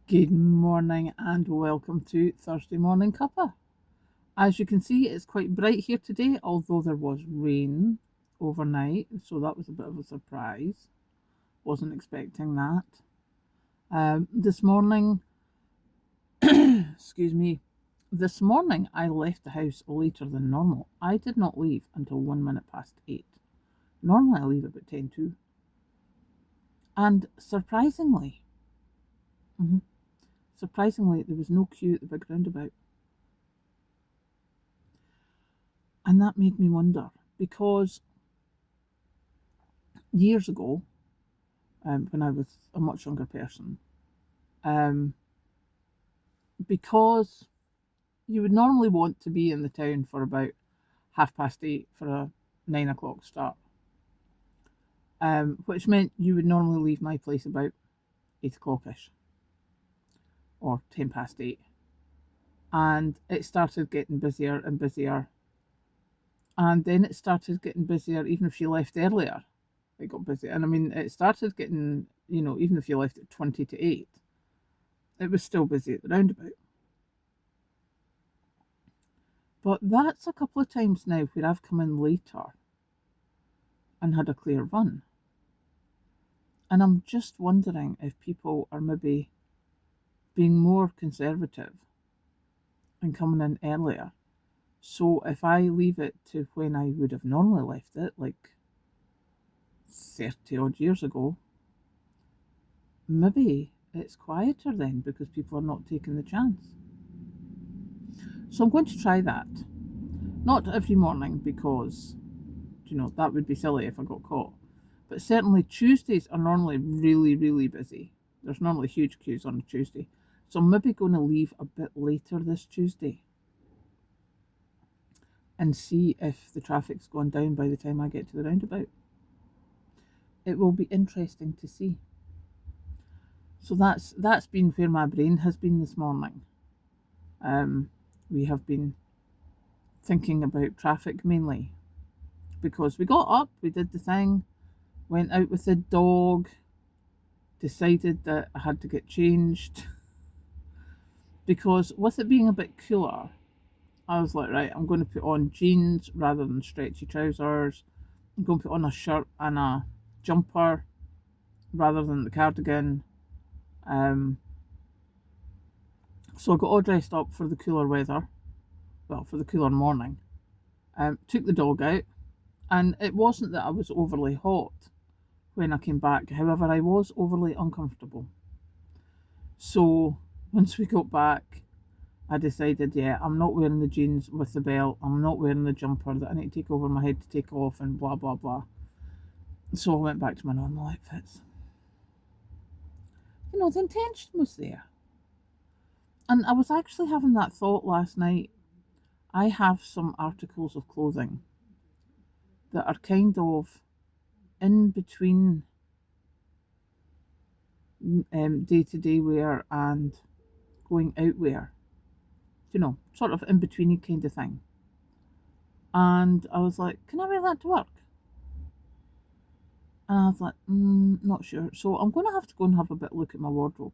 Good morning and welcome to Thursday Morning Cuppa. As you can see, it's quite bright here today, although there was rain overnight, so that was a bit of a surprise. Wasn't expecting that. This morning, excuse me, this morning I left the house later than normal. I did not leave until 1 minute past 8. Normally I leave about 10 to. And surprisingly, there was no queue at the big roundabout. And that made me wonder, because years ago, when I was a much younger person, because you would normally want to be in the town for about 8:30 for a 9 o'clock start, which meant you would normally leave my place about 8 o'clock-ish or 8:10. And it started getting busier and busier. And then it started getting busier even if you left earlier. It got busy. And I mean, it started getting, even if you left at 20 to 8, it was still busy at the roundabout. But that's a couple of times now where I've come in later and had a clear run. And I'm just wondering if people are maybe being more conservative and coming in earlier. So if I leave it to when I would have normally left it, like 30 odd years ago, maybe it's quieter then because people are not taking the chance. So I'm going to try that. Not every morning because, that would be silly if I got caught. But certainly Tuesdays are normally really, really busy. There's normally huge queues on a Tuesday. So I'm maybe going to leave a bit later this Tuesday and see if the traffic's gone down by the time I get to the roundabout. It will be interesting to see. So that's been where my brain has been this morning. We have been thinking about traffic mainly because we got up, we did the thing, went out with the dog, decided that I had to get changed because with it being a bit cooler, I was like, right, I'm going to put on jeans rather than stretchy trousers. I'm going to put on a shirt and a jumper rather than the cardigan. So I got all dressed up for the cooler weather, well, for the cooler morning. Took the dog out, and it wasn't that I was overly hot when I came back. However, I was overly uncomfortable. So once we got back, I decided, yeah, I'm not wearing the jeans with the belt. I'm not wearing the jumper that I need to take over my head to take off and blah, blah, blah. So I went back to my normal outfits. The intention was there. And I was actually having that thought last night. I have some articles of clothing that are kind of in between day-to-day wear and going out wear. Sort of in betweeny kind of thing. And I was like, can I wear that to work? And I was like, not sure. So I'm going to have to go and have a bit look at my wardrobe.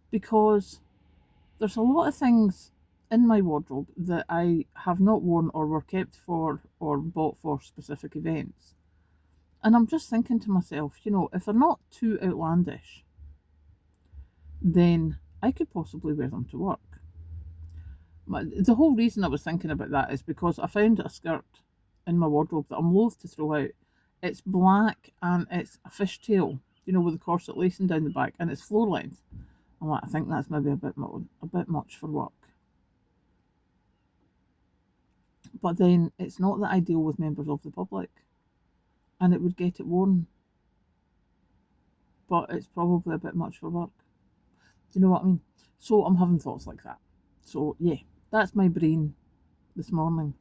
Because there's a lot of things in my wardrobe that I have not worn or were kept for or bought for specific events. And I'm just thinking to myself, if they're not too outlandish, then I could possibly wear them to work. The whole reason I was thinking about that is because I found a skirt in my wardrobe that I'm loath to throw out. It's black and it's a fishtail, with the corset lacing down the back, and it's floor length. I'm like, I think that's maybe a bit much for work. But then it's not that I deal with members of the public, and it would get it worn. But it's probably a bit much for work. Do you know what I mean? So I'm having thoughts like that. So yeah, that's my brain this morning.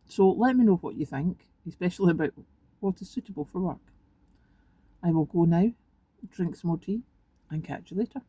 So let me know what you think, especially about what is suitable for work. I will go now, drink some more tea, and catch you later.